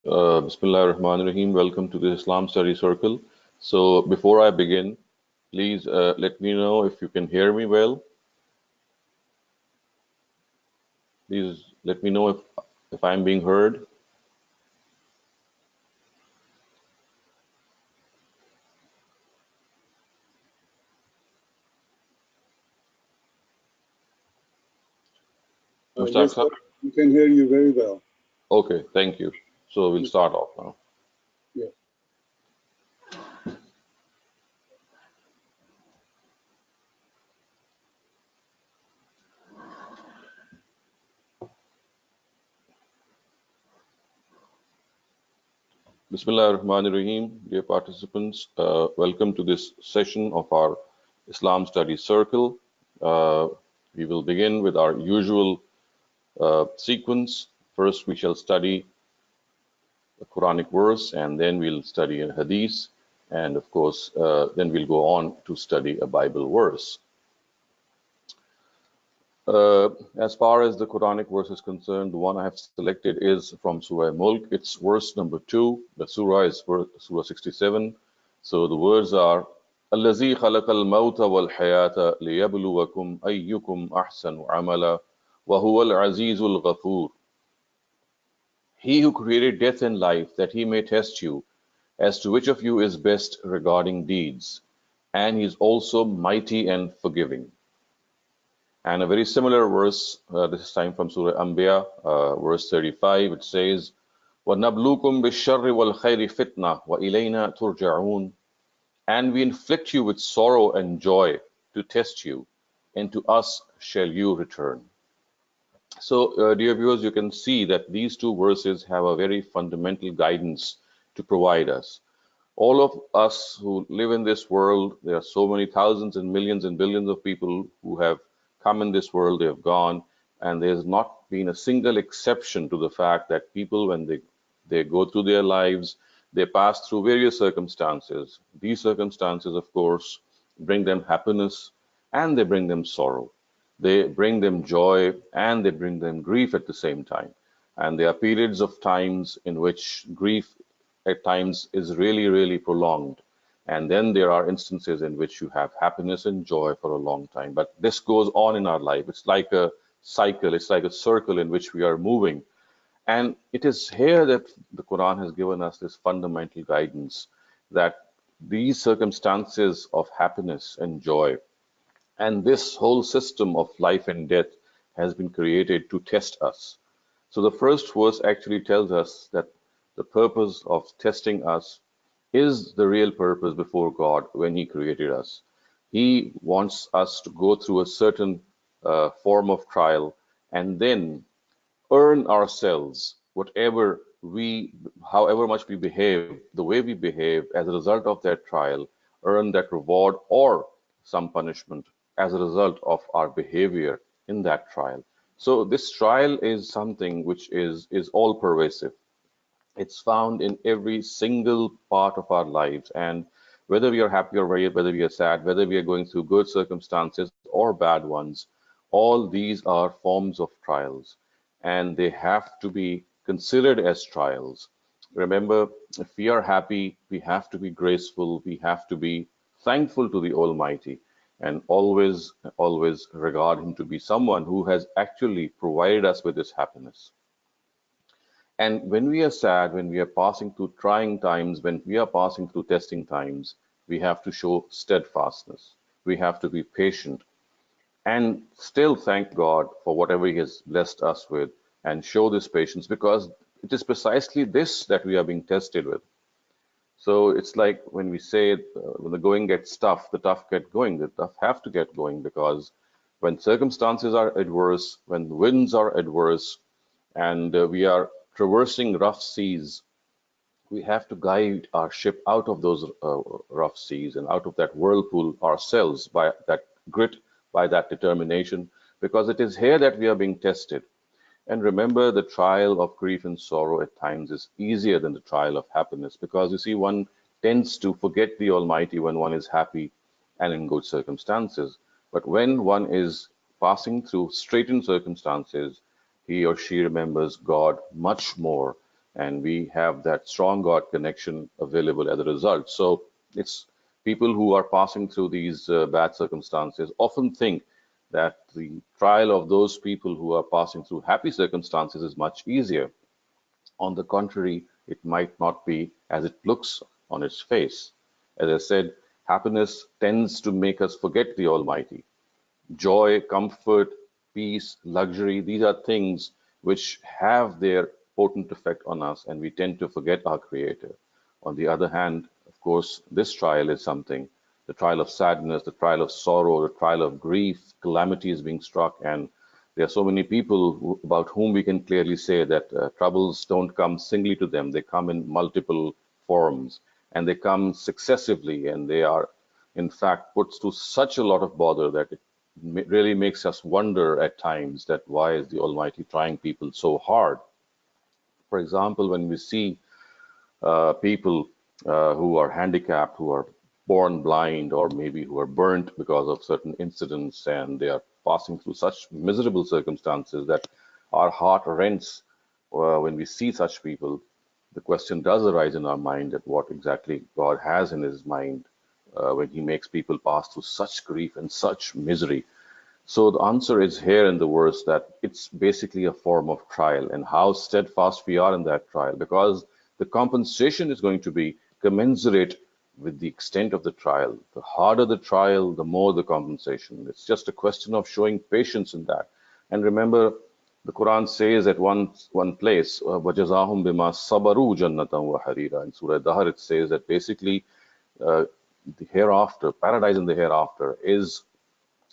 Bismillah ar-Rahman ar-Rahim. Welcome to the Islam Study Circle. So before I begin, please let me know if you can hear me well. Please let me know if I'm being heard. Yes, Mushtaq sir? sir. We can hear you very well. Okay, thank you. So we'll start off now. Yeah. Bismillah ar-Rahman ar-Rahim. Dear participants, welcome to this session of our Islam Study Circle. We will begin with our usual sequence. First, we shall study a Quranic verse, and then we'll study a hadith, and of course, then we'll go on to study a Bible verse. As far as the Quranic verse is concerned, the one I have selected is from Surah Mulk. It's verse number 2. The surah is Surah 67. So the words are, الَّذِي خَلَقَ الْمَوْتَ وَالْحَيَاةَ لِيَبْلُوَكُمْ أَيُّكُمْ أَحْسَنُ عَمَلًا وَهُوَ الْعَزِيزُ الْغَفُورُ. He who created death and life, that he may test you as to which of you is best regarding deeds, and he is also mighty and forgiving. And a very similar verse, this time from Surah Anbiya, verse 35, it says, وَنَبْلُوكُمْ بِالشَّرِّ وَالْخَيْرِ فِتْنَةً وَإِلَيْنَا تُرْجَعُونَ. And we inflict you with sorrow and joy to test you, and to us shall you return. So, dear viewers, you can see that these two verses have a very fundamental guidance to provide us. All of us who live in this world, there are so many thousands and millions and billions of people who have come in this world, they have gone, and there's not been a single exception to the fact that people, when they go through their lives, they pass through various circumstances. These circumstances, of course, bring them happiness and they bring them sorrow. They bring them joy and they bring them grief at the same time. And there are periods of times in which grief at times is really, really prolonged. And then there are instances in which you have happiness and joy for a long time. But this goes on in our life. It's like a cycle, it's like a circle in which we are moving. And it is here that the Quran has given us this fundamental guidance that these circumstances of happiness and joy and this whole system of life and death has been created to test us. So the first verse actually tells us that the purpose of testing us is the real purpose before God when He created us. He wants us to go through a certain form of trial and then earn ourselves whatever we, however much we behave, the way we behave as a result of that trial, earn that reward or some punishment as a result of our behavior in that trial. So this trial is something which is all pervasive. It's found in every single part of our lives, and whether we are happy or whether we are sad, whether we are going through good circumstances or bad ones, all these are forms of trials, and they have to be considered as trials. Remember, if we are happy, we have to be graceful, we have to be thankful to the Almighty, and always regard Him to be someone who has actually provided us with this happiness. And when we are sad, when we are passing through trying times, when we are passing through testing times, we have to show steadfastness. We have to be patient and still thank God for whatever He has blessed us with and show this patience because it is precisely this that we are being tested with. So it's like when we say when the going gets tough, the tough get going. The tough have to get going because when circumstances are adverse, when the winds are adverse, and we are traversing rough seas, we have to guide our ship out of those rough seas and out of that whirlpool ourselves by that grit, by that determination, because it is here that we are being tested. And remember, the trial of grief and sorrow at times is easier than the trial of happiness because you see, one tends to forget the Almighty when one is happy and in good circumstances. But when one is passing through straitened circumstances, he or she remembers God much more and we have that strong God connection available as a result. So it's people who are passing through these bad circumstances often think that the trial of those people who are passing through happy circumstances is much easier. On the contrary, it might not be as it looks on its face. As I said, happiness tends to make us forget the Almighty. Joy, comfort, peace, luxury, these are things which have their potent effect on us, and we tend to forget our Creator. On the other hand, of course, this trial is something, the trial of sadness, the trial of sorrow, the trial of grief, calamity is being struck, and there are so many people about whom we can clearly say that troubles don't come singly to them, they come in multiple forms, and they come successively, and they are in fact puts to such a lot of bother that it really makes us wonder at times that why is the Almighty trying people so hard? For example, when we see people who are handicapped, who are born blind, or maybe who are burnt because of certain incidents, and they are passing through such miserable circumstances that our heart rents when we see such people. The question does arise in our mind that what exactly God has in his mind when he makes people pass through such grief and such misery. So the answer is here in the verse that it's basically a form of trial, and how steadfast we are in that trial, because the compensation is going to be commensurate with the extent of the trial. The harder the trial, the more the compensation. It's just a question of showing patience in that. And remember, the Quran says at one place, وَجَزَاهُمْ بِمَا صَبَرُوا جَنَّةً وَحَرِيرًا. In Surah Dahr, it says that basically uh, the hereafter, paradise in the hereafter, is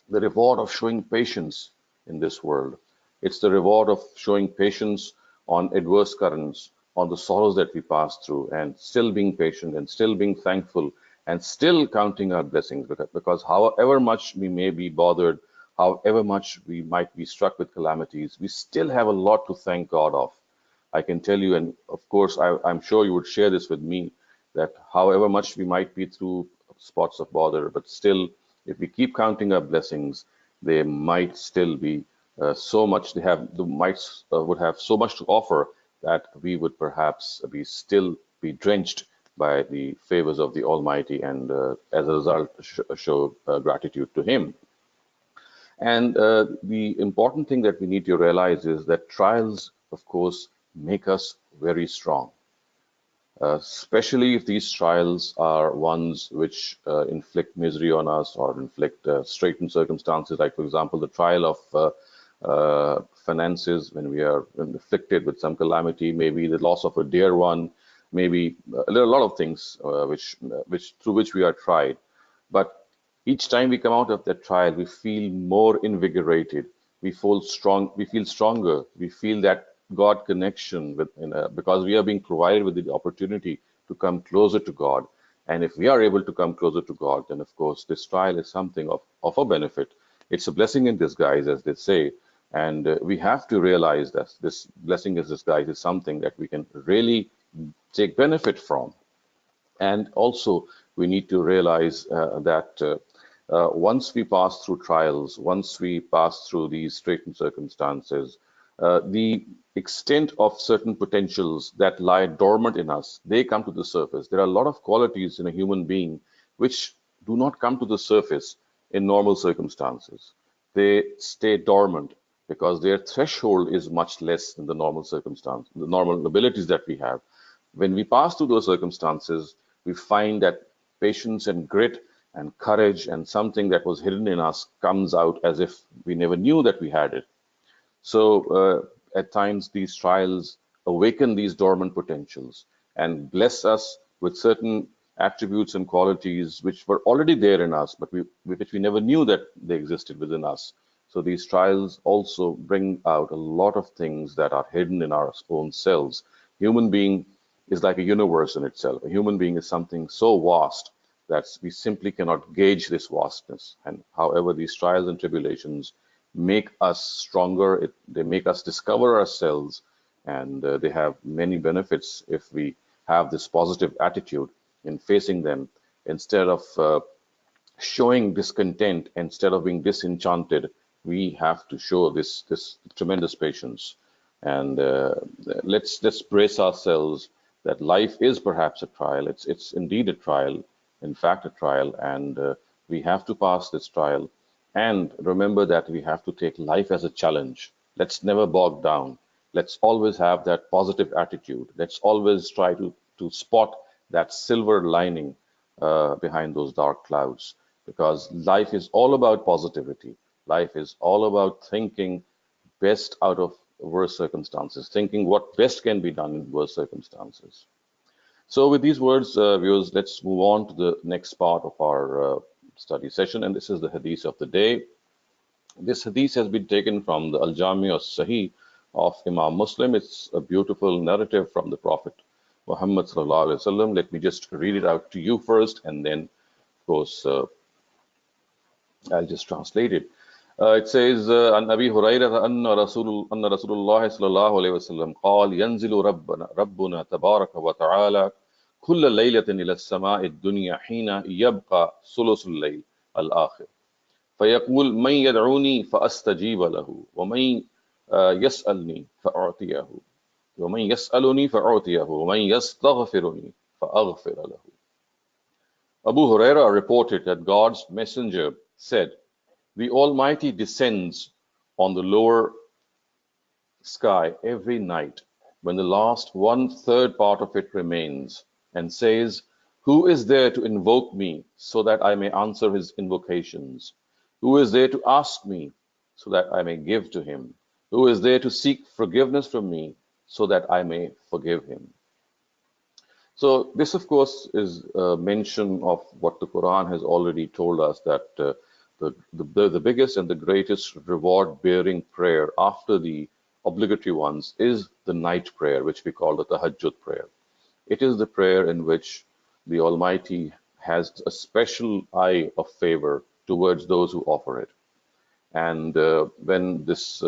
the reward of showing patience in this world. It's the reward of showing patience on adverse currents, on the sorrows that we pass through, and still being patient and still being thankful and still counting our blessings. Because however much we may be bothered, however much we might be struck with calamities, we still have a lot to thank God of. I can tell you, and of course, I'm sure you would share this with me, that however much we might be through spots of bother, but still, if we keep counting our blessings, they might still be so much. They have the might would have so much to offer that we would perhaps be still be drenched by the favors of the Almighty, and as a result, show gratitude to Him. And the important thing that we need to realize is that trials, of course, make us very strong, especially if these trials are ones which inflict misery on us or inflict straitened circumstances, like, for example, the trial of finances when we are afflicted with some calamity, maybe the loss of a dear one, maybe there are a lot of things which through which we are tried. But each time we come out of that trial, we feel more invigorated. We feel strong. We feel stronger. We feel that God connection because we are being provided with the opportunity to come closer to God. And if we are able to come closer to God, then of course this trial is something of a benefit. It's a blessing in disguise, as they say. And we have to realize that this blessing in disguise is something that we can really take benefit from. And also, we need to realize that once we pass through trials, once we pass through these straitened circumstances, the extent of certain potentials that lie dormant in us, they come to the surface. There are a lot of qualities in a human being which do not come to the surface in normal circumstances. They stay dormant because their threshold is much less than the normal circumstance, the normal abilities that we have. When we pass through those circumstances, we find that patience and grit and courage and something that was hidden in us comes out as if we never knew that we had it. So at times, these trials awaken these dormant potentials and bless us with certain attributes and qualities which were already there in us, but which we never knew that they existed within us. So these trials also bring out a lot of things that are hidden in our own selves. Human being is like a universe in itself. A human being is something so vast that we simply cannot gauge this vastness. And however, these trials and tribulations make us stronger. They make us discover ourselves, and they have many benefits if we have this positive attitude in facing them instead of showing discontent, instead of being disenchanted. We have to show this tremendous patience. And let's brace ourselves that life is perhaps a trial. It's indeed a trial, in fact, a trial, and we have to pass this trial. And remember that we have to take life as a challenge. Let's never bog down. Let's always have that positive attitude. Let's always try to spot that silver lining behind those dark clouds, because life is all about positivity. Life is all about thinking best out of worse circumstances, thinking what best can be done in worse circumstances. So, with these words, viewers, let's move on to the next part of our study session, and this is the hadith of the day. This hadith has been taken from the Al-Jami or Sahih of Imam Muslim. It's a beautiful narrative from the Prophet Muhammad sallallahu alaihi wasallam. Let me just read it out to you first, and then, of course, I'll just translate it. It says, "An Abi Hurairah anna Rasulullah sallallahu alaihi wasallam قال ينزل ربنا تبارك وتعالى كل ليلة إلى السماء الدنيا حين يبقى ثلث الليل الآخر فيقول من يدعوني فأستجيب له ومن يسألني فأعطيه ومن يسألني فأعطيه ومن يستغفرني فأغفر له." Abu Huraira reported that God's messenger said, "The Almighty descends on the lower sky every night when the last one-third part of it remains, and says, 'Who is there to invoke me so that I may answer his invocations? Who is there to ask me so that I may give to him? Who is there to seek forgiveness from me so that I may forgive him?'" So this, of course, is a mention of what the Quran has already told us, that the biggest and the greatest reward-bearing prayer after the obligatory ones is the night prayer, which we call the Tahajjud prayer. It is the prayer in which the Almighty has a special eye of favor towards those who offer it. And when this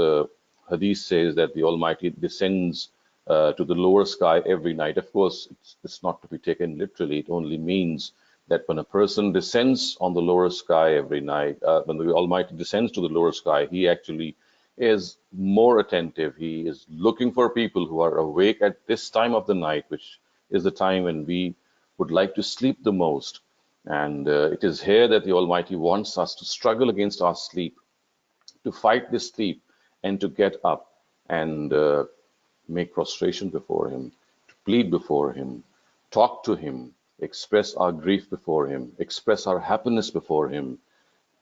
hadith says that the Almighty descends to the lower sky every night, of course, it's not to be taken literally. It only means that when a person descends on the lower sky every night, when the Almighty descends to the lower sky, he actually is more attentive. He is looking for people who are awake at this time of the night, which is the time when we would like to sleep the most. And it is here that the Almighty wants us to struggle against our sleep, to fight this sleep, and to get up and make prostration before Him, to plead before Him, talk to Him, express our grief before Him, express our happiness before Him.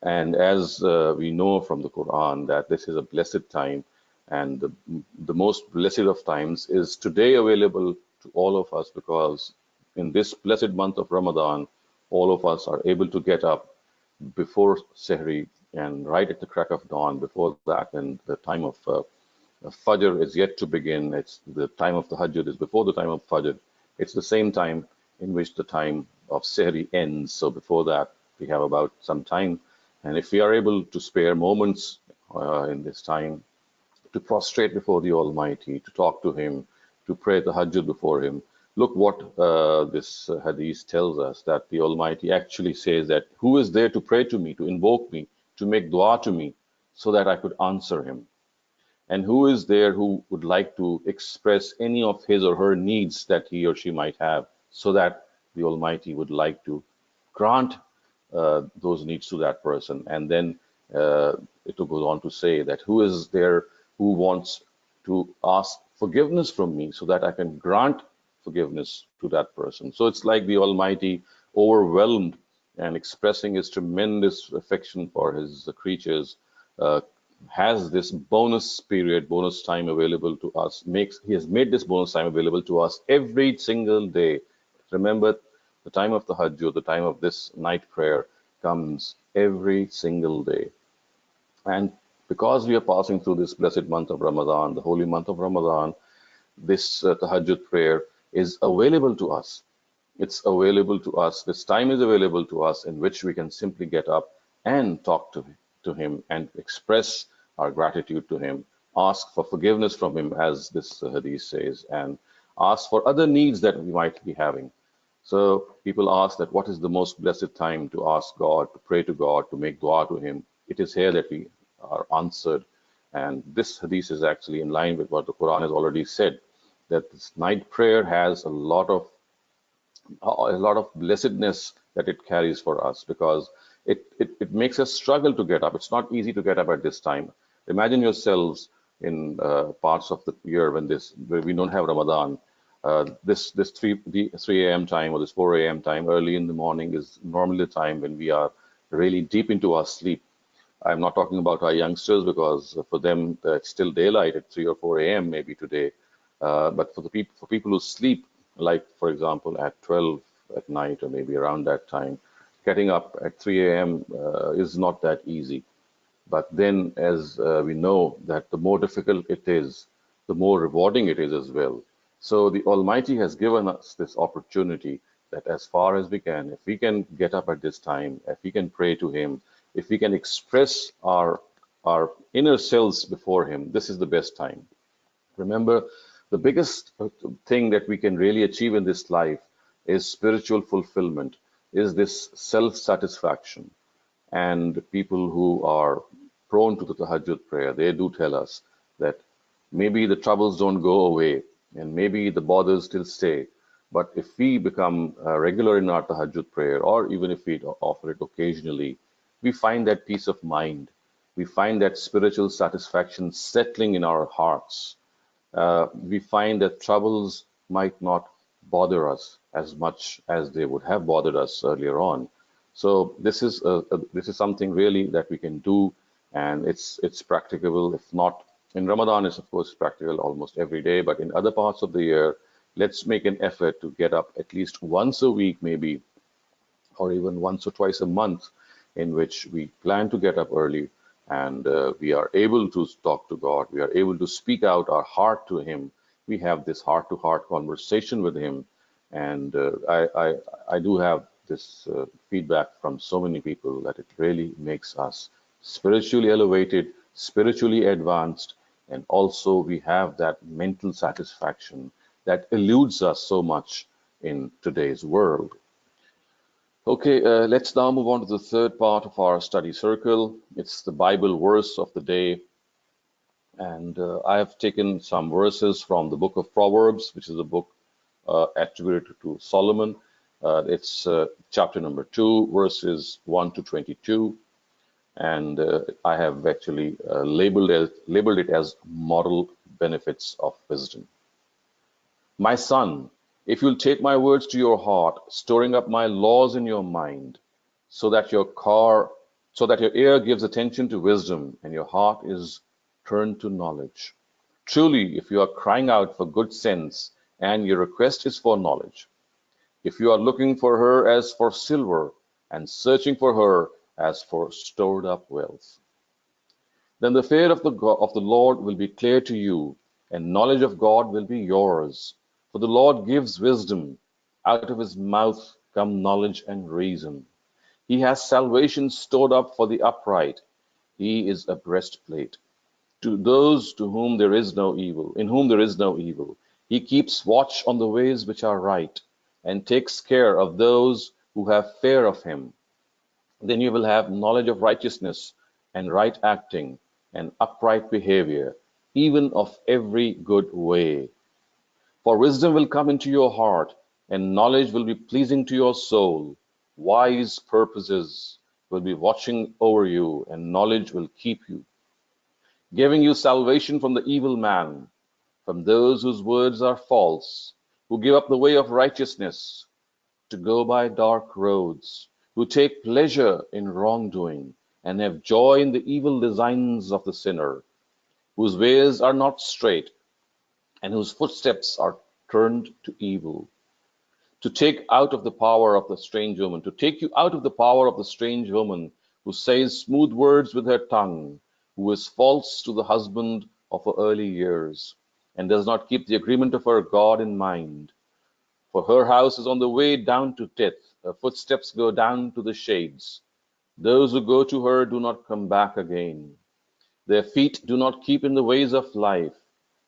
And as we know from the Quran that this is a blessed time, and the most blessed of times is today available to all of us, because in this blessed month of Ramadan, all of us are able to get up before Sehri and right at the crack of dawn. Before that, and the time of Fajr is yet to begin. It's the time of the Tahajjud is before the time of Fajr. It's the same time in which the time of Sehri ends. So before that, we have about some time. And if we are able to spare moments in this time to prostrate before the Almighty, to talk to Him, to pray the Tahajjud before Him, look what this hadith tells us, that the Almighty actually says that, "Who is there to pray to me, to invoke me, to make dua to me, so that I could answer him? And who is there who would like to express any of his or her needs that he or she might have, so that the Almighty would like to grant those needs to that person?" And then it goes on to say that, "Who is there who wants to ask forgiveness from me so that I can grant forgiveness to that person?" So it's like the Almighty, overwhelmed and expressing His tremendous affection for His creatures, has this bonus period, bonus time available to us. He has made this bonus time available to us every single day. Remember, the time of the Hajj, the time of this night prayer, comes every single day. And because we are passing through this blessed month of Ramadan, the holy month of Ramadan, this Tahajjud prayer is available to us. It's available to us. This time is available to us in which we can simply get up and talk to Him and express our gratitude to Him, ask for forgiveness from Him, as this hadith says, and ask for other needs that we might be having. So people ask that what is the most blessed time to ask God, to pray to God, to make dua to Him? It is here that we are answered And this hadith is actually in line with what the Quran has already said, that this night prayer has a lot of blessedness that it carries for us, because it makes us struggle to get up. It's not easy to get up at this time. Imagine yourselves in parts of the year where we don't have Ramadan. This 3 a.m. time or this 4 a.m. time early in the morning is normally the time when we are really deep into our sleep. I'm not talking about our youngsters, because for them it's still daylight at 3 or 4 a.m. maybe today. But for people who sleep, like for example at 12 at night or maybe around that time, getting up at 3 a.m. Is not that easy. But then, as we know, that the more difficult it is, the more rewarding it is as well. So the Almighty has given us this opportunity that as far as we can, if we can get up at this time, if we can pray to Him, if we can express our inner selves before Him, this is the best time. Remember, the biggest thing that we can really achieve in this life is spiritual fulfillment, is this self-satisfaction. And people who are prone to the tahajjud prayer, they do tell us that maybe the troubles don't go away and maybe the bothers still stay. But if we become regular in our tahajjud prayer, or even if we offer it occasionally, we find that peace of mind. We find that spiritual satisfaction settling in our hearts. We find that troubles might not bother us as much as they would have bothered us earlier on. So this is something really that we can do, and it's practicable. If not in Ramadan, it's of course practical almost every day, but in other parts of the year, let's make an effort to get up at least once a week, maybe, or even once or twice a month, in which we plan to get up early, and we are able to talk to God. We are able to speak out our heart to Him. We have this heart to heart conversation with Him. And I do have this feedback from so many people that it really makes us spiritually elevated, spiritually advanced, and also we have that mental satisfaction that eludes us so much in today's world. Okay, let's now move on to the third part of our study circle. It's the Bible verse of the day. And I have taken some verses from the book of Proverbs, which is a book attributed to Solomon. It's chapter number 2, verses 1 to 22. And I have actually labeled it as moral benefits of wisdom. My son, if you'll take my words to your heart, storing up my laws in your mind, so that your ear gives attention to wisdom and your heart is turned to knowledge. Truly, if you are crying out for good sense and your request is for knowledge, if you are looking for her as for silver and searching for her as for stored up wealth, then the fear of the Lord will be clear to you, and knowledge of God will be yours. For the Lord gives wisdom. Out of his mouth come knowledge and reason. He has salvation stored up for the upright. He is a breastplate to those to whom there is no evil, in whom there is no evil. He keeps watch on the ways which are right, and takes care of those who have fear of him. Then you will have knowledge of righteousness and right acting and upright behavior, even of every good way. For wisdom will come into your heart, and knowledge will be pleasing to your soul. Wise purposes will be watching over you, and knowledge will keep you, giving you salvation from the evil man, from those whose words are false, who give up the way of righteousness to go by dark roads, who take pleasure in wrongdoing, and have joy in the evil designs of the sinner, whose ways are not straight, and whose footsteps are turned to evil. To take out of the power of the strange woman, to take you out of the power of the strange woman, who says smooth words with her tongue, who is false to the husband of her early years, and does not keep the agreement of her God in mind. For her house is on the way down to death, her footsteps go down to the shades. Those who go to her do not come back again. Their feet do not keep in the ways of life,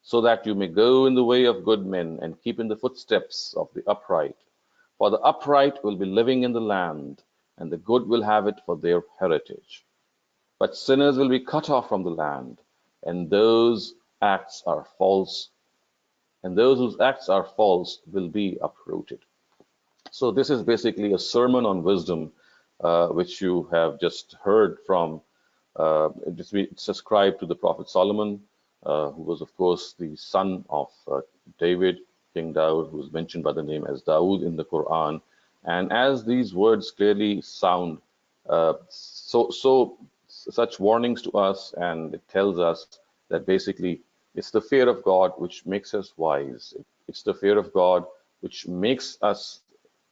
so that you may go in the way of good men and keep in the footsteps of the upright. For the upright will be living in the land, and the good will have it for their heritage. But sinners will be cut off from the land, and those acts are false, and those whose acts are false will be uprooted. So this is basically a sermon on wisdom, which you have just heard from. It's ascribed to the Prophet Solomon, who was, of course, the son of David, King Daud, who is mentioned by the name as Daud in the Quran. And as these words clearly sound, such warnings to us, and it tells us that basically it's the fear of God which makes us wise. It's the fear of God which makes us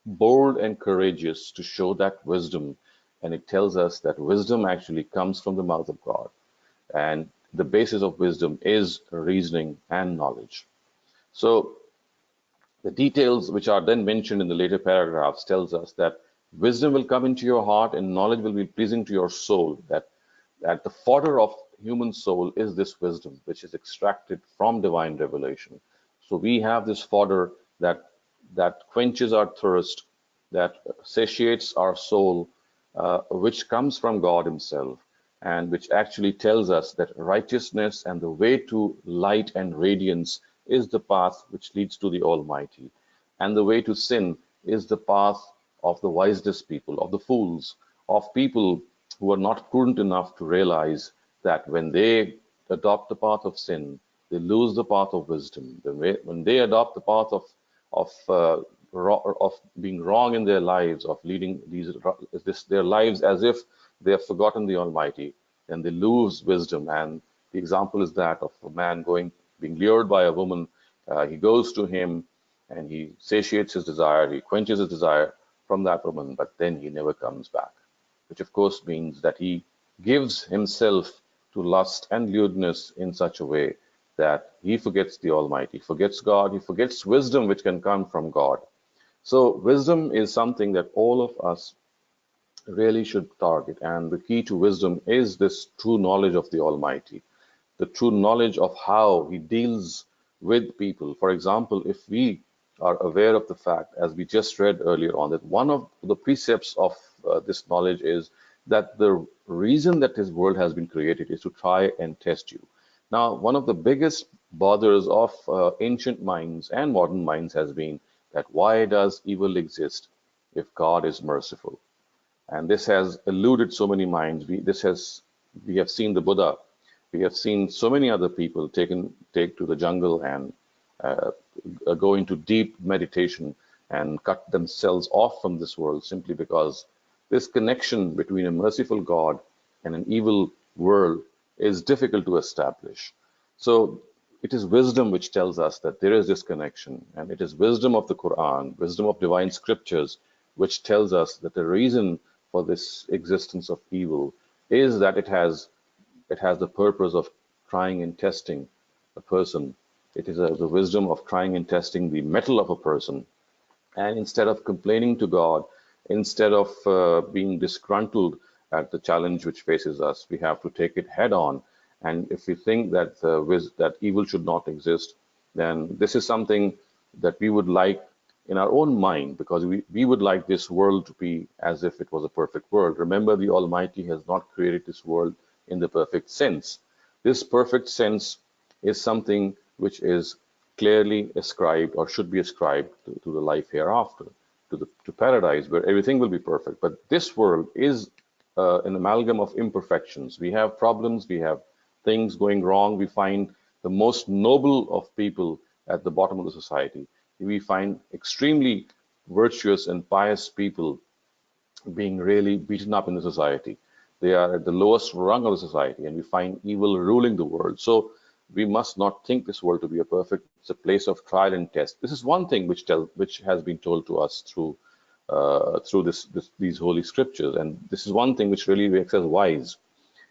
bold and courageous to show that wisdom. And it tells us that wisdom actually comes from the mouth of God. And the basis of wisdom is reasoning and knowledge. So the details which are then mentioned in the later paragraphs tells us that wisdom will come into your heart and knowledge will be pleasing to your soul. That the fodder of human soul is this wisdom, which is extracted from divine revelation. So we have this fodder that quenches our thirst, that satiates our soul, which comes from God Himself, and which actually tells us that righteousness and the way to light and radiance is the path which leads to the Almighty, and the way to sin is the path of the wisest people, of the fools, of people who are not prudent enough to realize that when they adopt the path of sin, they lose the path of wisdom. When they adopt the path of being wrong in their lives, of leading their lives as if they have forgotten the Almighty, then they lose wisdom. And the example is that of a man being lured by a woman. He goes to him and he satiates his desire, he quenches his desire from that woman, but then he never comes back, which of course means that he gives himself to lust and lewdness in such a way that he forgets the Almighty, forgets God, he forgets wisdom which can come from God. So wisdom is something that all of us really should target. And the key to wisdom is this true knowledge of the Almighty, the true knowledge of how He deals with people. For example, if we are aware of the fact, as we just read earlier on, that one of the precepts of this knowledge is that the reason that this world has been created is to try and test you. Now, one of the biggest bothers of ancient minds and modern minds has been that why does evil exist if God is merciful? And this has eluded so many minds. We have seen the Buddha, we have seen so many other people take to the jungle and uh, go into deep meditation and cut themselves off from this world simply because this connection between a merciful God and an evil world is difficult to establish. So it is wisdom which tells us that there is this connection, and it is wisdom of the Quran, wisdom of divine scriptures, which tells us that the reason for this existence of evil is that it has the purpose of trying and testing a person. It is the wisdom of trying and testing the mettle of a person. And instead of complaining to God, instead of being disgruntled at the challenge which faces us, we have to take it head on. And if we think that that evil should not exist, then this is something that we would like in our own mind, because we would like this world to be as if it was a perfect world. Remember, the Almighty has not created this world in the perfect sense. This perfect sense is something which is clearly ascribed, or should be ascribed, to the life hereafter, to paradise, where everything will be perfect. But this world is an amalgam of imperfections. We have problems, we have things going wrong. We find the most noble of people at the bottom of the society. We find extremely virtuous and pious people being really beaten up in the society. They are at the lowest rung of the society, and we find evil ruling the world. So we must not think this world to be a perfect. It's a place of trial and test. This is one thing which has been told to us through these holy scriptures, and this is one thing which really makes us wise.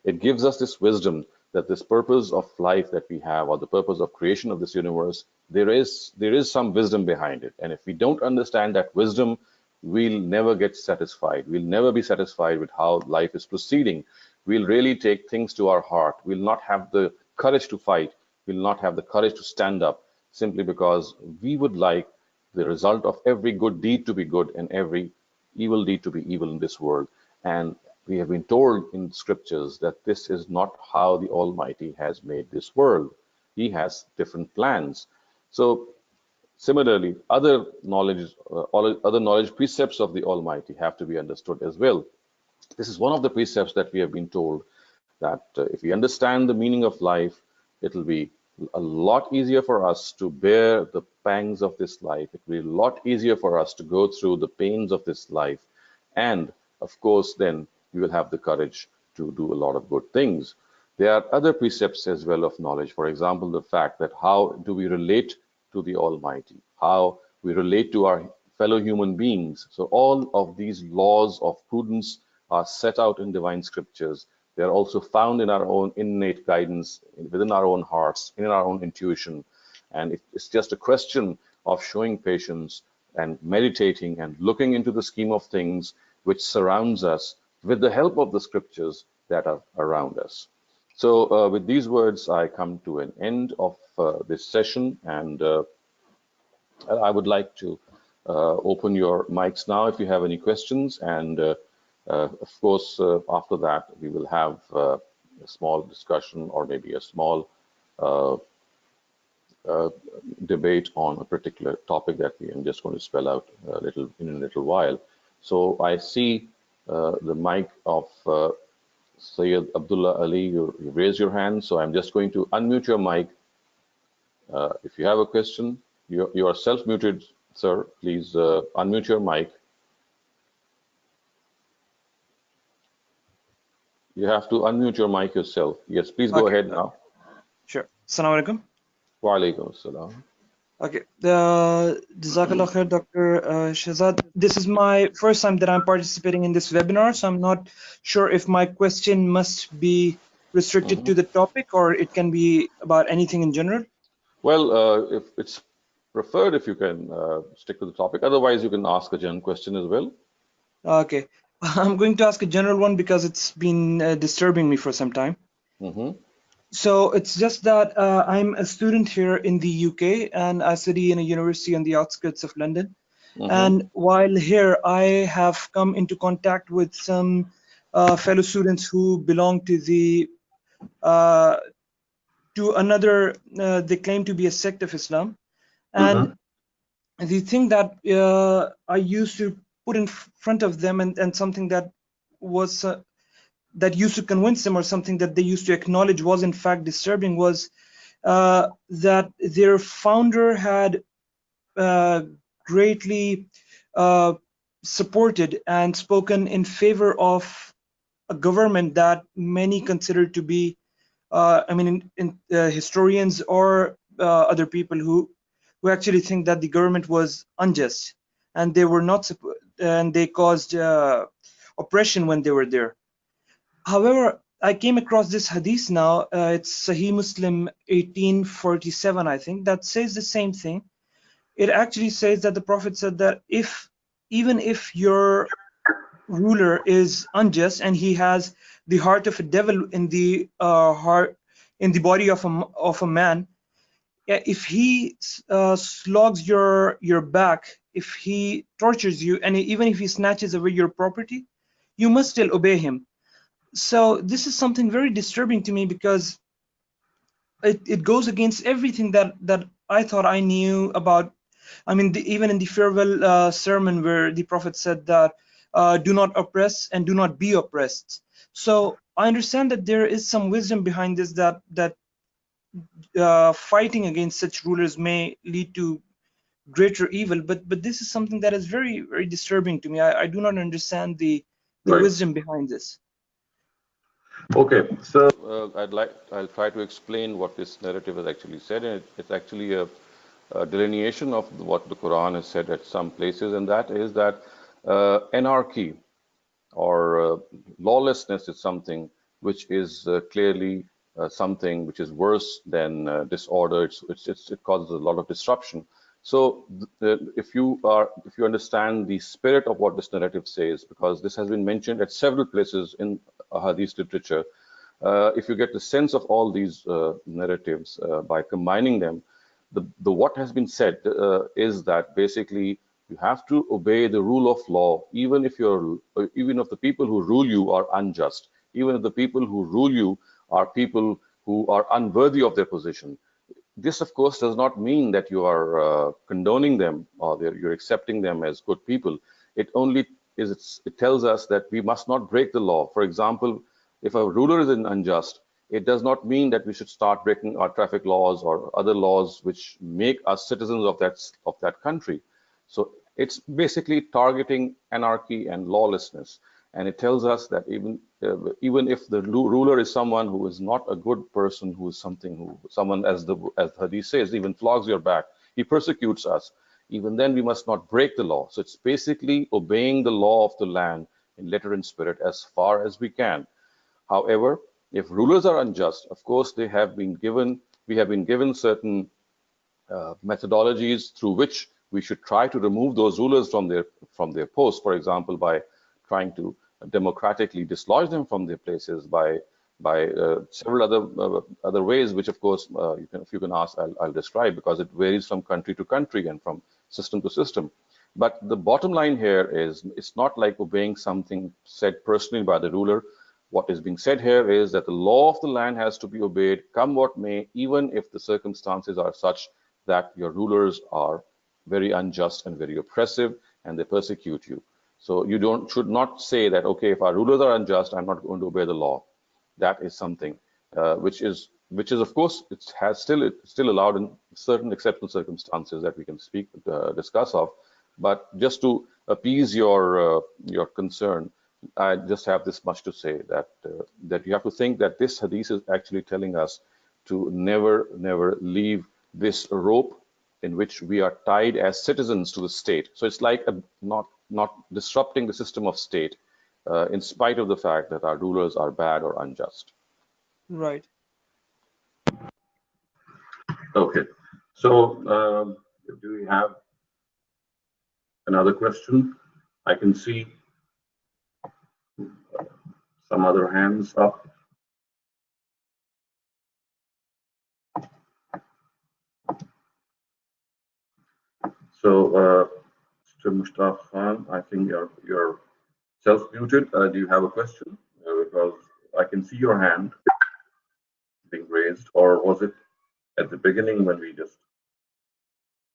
It gives us this wisdom that this purpose of life that we have, or the purpose of creation of this universe, there is some wisdom behind it. And if we don't understand that wisdom, we'll never get satisfied. We'll never be satisfied with how life is proceeding. We'll really take things to our heart. We'll not have the courage to fight. We'll not have the courage to stand up, simply because we would like the result of every good deed to be good and every evil deed to be evil in this world. And we have been told in scriptures that this is not how the Almighty has made this world. He has different plans. So similarly, other knowledge precepts of the Almighty have to be understood as well. This is one of the precepts that we have been told that if we understand the meaning of life, it'll be a lot easier for us to bear the pangs of this life. It will be a lot easier for us to go through the pains of this life. And of course, then we will have the courage to do a lot of good things. There are other precepts as well of knowledge. For example, the fact that how do we relate to the Almighty, how we relate to our fellow human beings. So all of these laws of prudence are set out in divine scriptures. They are also found in our own innate guidance, within our own hearts, in our own intuition. And it's just a question of showing patience and meditating and looking into the scheme of things which surrounds us with the help of the scriptures that are around us. So with these words, I come to an end of this session, and I would like to open your mics now if you have any questions. And of course, after that, we will have a small discussion or maybe a small debate on a particular topic that I'm just going to spell out in a little while. So I see the mic of Sayyid Abdullah Ali. You raise your hand, so I'm just going to unmute your mic. If you have a question, you are self-muted, sir. Please unmute your mic. You have to unmute your mic yourself. Yes, please go ahead now. Sure. Assalamu alaikum. Wa alaikum assalam. Okay. Jazakallah khair, Dr. Shehzad. This is my first time that I'm participating in this webinar, so I'm not sure if my question must be restricted to the topic or it can be about anything in general. Well, if it's preferred, if you can stick to the topic. Otherwise, you can ask a general question as well. Okay. I'm going to ask a general one because it's been disturbing me for some time. So it's just that I'm a student here in the UK and I study in a university on the outskirts of London. And while here, I have come into contact with some fellow students who belong to another, they claim to be a sect of Islam. And the thing that I used to put in front of them and something that was that used to convince them, or something that they used to acknowledge was in fact disturbing, was that their founder had greatly supported and spoken in favor of a government that many consider to be, historians or other people who actually think that the government was unjust and they were not, and they caused oppression when they were there. However, I came across this hadith now, it's Sahih Muslim 1847, I think, that says the same thing. It actually says that the Prophet said that even if your ruler is unjust and he has the heart of a devil in the body of a man, if he slogs your back, if he tortures you, and even if he snatches away your property, you must still obey him. So this is something very disturbing to me because it goes against everything that I thought I knew about. I mean, even in the farewell sermon where the Prophet said that do not oppress and do not be oppressed. So I understand that there is some wisdom behind this, that fighting against such rulers may lead to greater evil, but this is something that is very, very disturbing to me. I do not understand the wisdom behind this. Okay, so I'll try to explain what this narrative has actually said, and it's actually a delineation of what the Quran has said at some places, and that is that anarchy or lawlessness is something which is clearly something which is worse than disorder. It causes a lot of disruption. So if you understand the spirit of what this narrative says, because this has been mentioned at several places in Hadith literature, if you get the sense of all these narratives by combining them, the what has been said is that basically You have to obey the rule of law, even if the people who rule you are unjust, even if the people who rule you are people who are unworthy of their position. This, of course, does not mean that you are condoning them or you're accepting them as good people. It only it tells us that we must not break the law. For example, if a ruler is unjust, it does not mean that we should start breaking our traffic laws or other laws which make us citizens of that country. So it's basically targeting anarchy and lawlessness. And it tells us that even if the ruler is someone who is not a good person, who is someone, as the Hadith says, even flogs your back, he persecutes us. Even then, we must not break the law. So it's basically obeying the law of the land in letter and spirit as far as we can. However, if rulers are unjust, of course, we have been given certain methodologies through which we should try to remove those rulers from their posts. For example, by trying to democratically dislodge them from their places by several other ways, which of course if you can ask, I'll describe, because it varies from country to country and from system to system. But the bottom line here is it's not like obeying something said personally by the ruler. What is being said here is that the law of the land has to be obeyed, come what may, even if the circumstances are such that your rulers are very unjust and very oppressive and they persecute you. So you should not say that, okay, if our rulers are unjust, I'm not going to obey the law. That is something which is of course it's still allowed in certain exceptional circumstances that we can discuss of. But just to appease your concern, I just have this much to say, that you have to think that this hadith is actually telling us to never leave this rope in which we are tied as citizens to the state. So it's like not disrupting the system of state, in spite of the fact that our rulers are bad or unjust. Right. Okay. So do we have another question? I can see some other hands up. So, Mr. Mushtaq Khan, I think you're self-muted. Do you have a question? Because I can see your hand being raised, or was it at the beginning when we just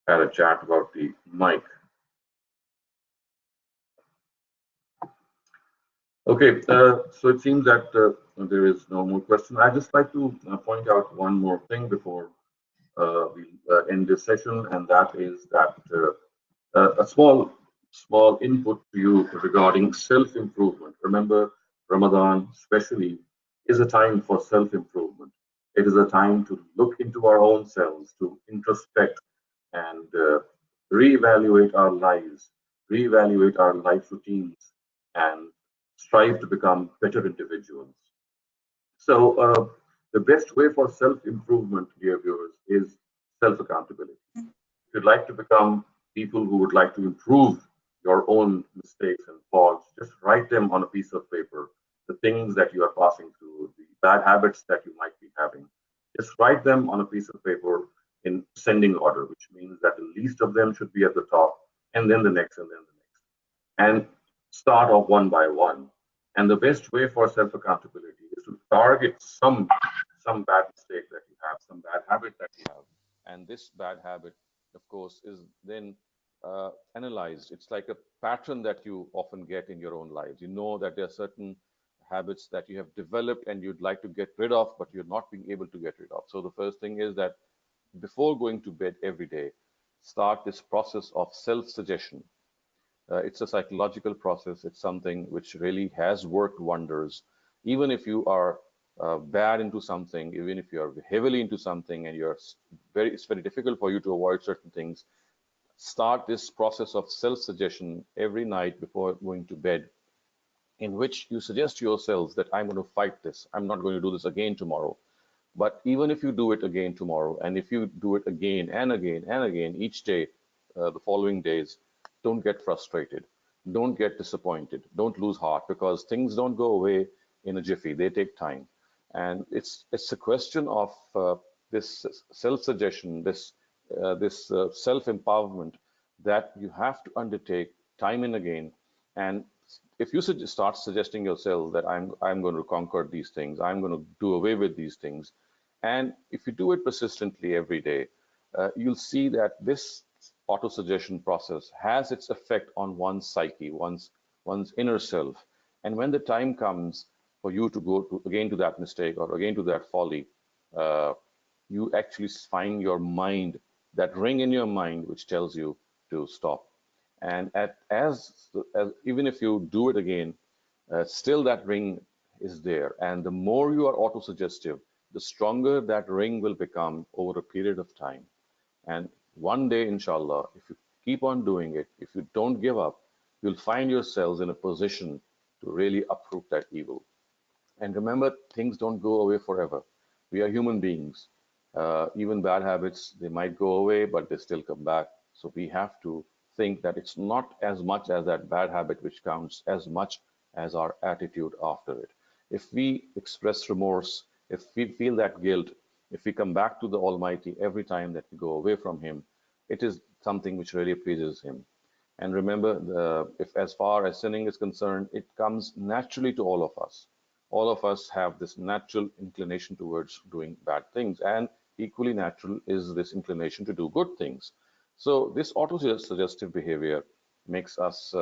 had a chat about the mic? Okay, so it seems that there is no more question. I'd just like to point out one more thing before we end this session, and that is that a small input to you regarding self-improvement. Remember, Ramadan especially is a time for self-improvement. It is a time to look into our own selves, to introspect and reevaluate our lives, reevaluate our life routines, and strive to become better individuals. So, the best way for self-improvement, dear viewers, is self-accountability. If you'd like to become people who would like to improve your own mistakes and faults, just write them on a piece of paper. The things that you are passing through, the bad habits that you might be having, just write them on a piece of paper in ascending order, which means that the least of them should be at the top, and then the next, and then the next, and start off one by one. And the best way for self-accountability is to target some bad mistake that you have, some bad habit that you have, and this bad habit, of course, is then analyzed. It's like a pattern that you often get in your own lives. You know that there are certain habits that you have developed and you'd like to get rid of, but you're not being able to get rid of. So the first thing is that before going to bed every day, start this process of self-suggestion. It's a psychological process. It's something which really has worked wonders. Even if you are bad into something, even if you are heavily into something and it's very difficult for you to avoid certain things, start this process of self-suggestion every night before going to bed, in which you suggest to yourselves that I'm going to fight this. I'm not going to do this again tomorrow. But even if you do it again tomorrow, and if you do it again and again and again each day, the following days, don't get frustrated. Don't get disappointed. Don't lose heart, because things don't go away in a jiffy. They take time. And it's a question of this self-suggestion, this self-empowerment that you have to undertake time and again. And if you start suggesting yourself that I'm going to conquer these things, I'm going to do away with these things, and if you do it persistently every day, you'll see that this auto-suggestion process has its effect on one's psyche, one's inner self. And when the time comes for you to go to, again to that mistake or again to that folly, uh, you actually find your mind, that ring in your mind, which tells you to stop. And as even if you do it again, still that ring is there. And the more you are auto-suggestive, the stronger that ring will become over a period of time. And one day, inshallah, if you keep on doing it, if you don't give up, you'll find yourselves in a position to really uproot that evil. And remember, things don't go away forever. We are human beings. Even bad habits, they might go away, but they still come back. So we have to think that it's not as much as that bad habit which counts, as much as our attitude after it. If we express remorse, if we feel that guilt, if we come back to the Almighty every time that we go away from Him, it is something which really pleases Him. And remember, if as far as sinning is concerned, it comes naturally to all of us. All of us have this natural inclination towards doing bad things, and equally natural is this inclination to do good things. So this auto-suggestive behavior makes us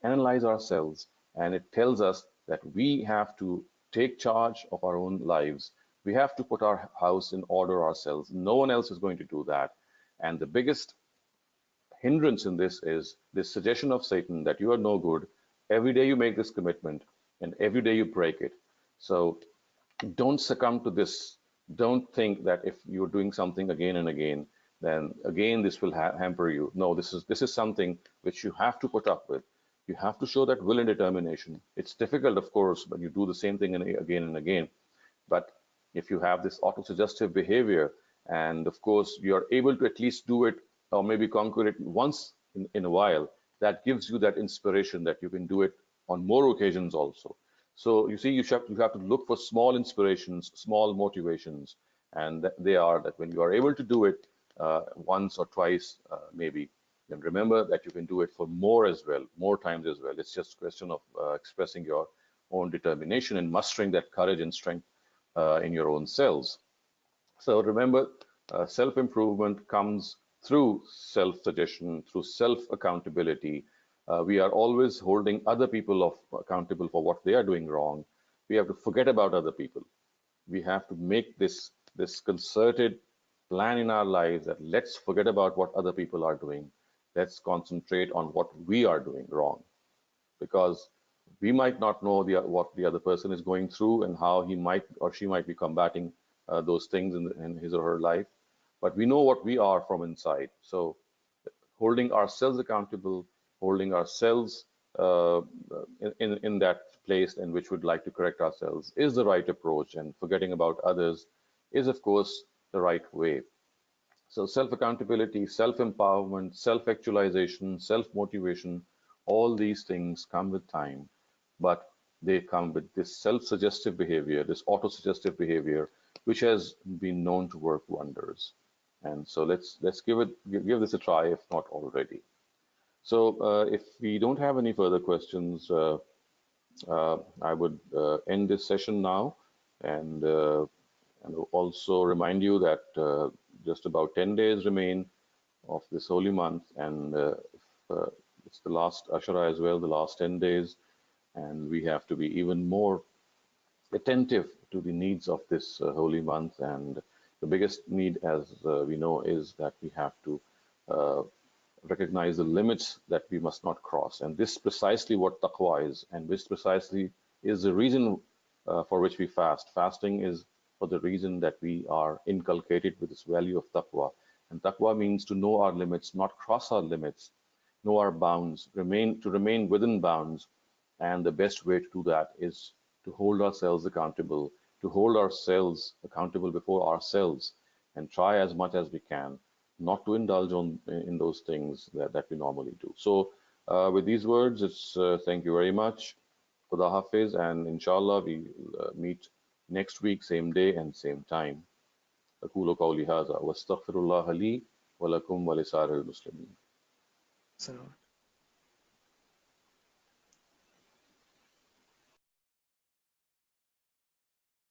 analyze ourselves, and it tells us that we have to take charge of our own lives. We have to put our house in order ourselves. No one else is going to do that. And the biggest hindrance in this is this suggestion of Satan that you are no good. Every day you make this commitment and every day you break it. So don't succumb to this. Don't think that if you're doing something again and again, then again this will hamper you. No, this is something which you have to put up with. You have to show that will and determination. It's difficult, of course, but you do the same thing again and again. But if you have this auto-suggestive behavior, and of course you are able to at least do it or maybe conquer it once in a while, that gives you that inspiration that you can do it on more occasions also. So you see, you have to look for small inspirations, small motivations, and they are that when you are able to do it once or twice, maybe, then remember that you can do it for more as well, more times as well. It's just a question of expressing your own determination and mustering that courage and strength in your own selves. So remember, self-improvement comes through self-suggestion, through self-accountability. We are always holding other people accountable for what they are doing wrong. We have to forget about other people. We have to make this concerted plan in our lives that let's forget about what other people are doing. Let's concentrate on what we are doing wrong, because we might not know what the other person is going through and how he might or she might be combating those things in his or her life, but we know what we are from inside. So holding ourselves accountable, holding ourselves in that place in which we'd like to correct ourselves is the right approach, and forgetting about others is, of course, the right way. So self-accountability, self-empowerment, self-actualization, self-motivation, all these things come with time, but they come with this self-suggestive behavior, this auto-suggestive behavior, which has been known to work wonders. And so let's give this a try if not already. So if we don't have any further questions, I would end this session now, and also remind you that just about 10 days remain of this holy month, and it's the last Ashura as well, the last 10 days, and we have to be even more attentive to the needs of this holy month. And the biggest need, as we know, is that we have to uh, recognize the limits that we must not cross. And this precisely what taqwa is, and this precisely is the reason for which we fast. Fasting is for the reason that we are inculcated with this value of taqwa. And taqwa means to know our limits, not cross our limits, know our bounds, remain within bounds. And the best way to do that is to hold ourselves accountable, to hold ourselves accountable before ourselves, and try as much as we can not to indulge in those things that we normally do. So with these words, it's thank you very much. Khuda Hafiz, and inshallah we meet next week, same day and same time. أقول قولي هذا وأستغفر الله لي ولكم ولسائر المسلمين. So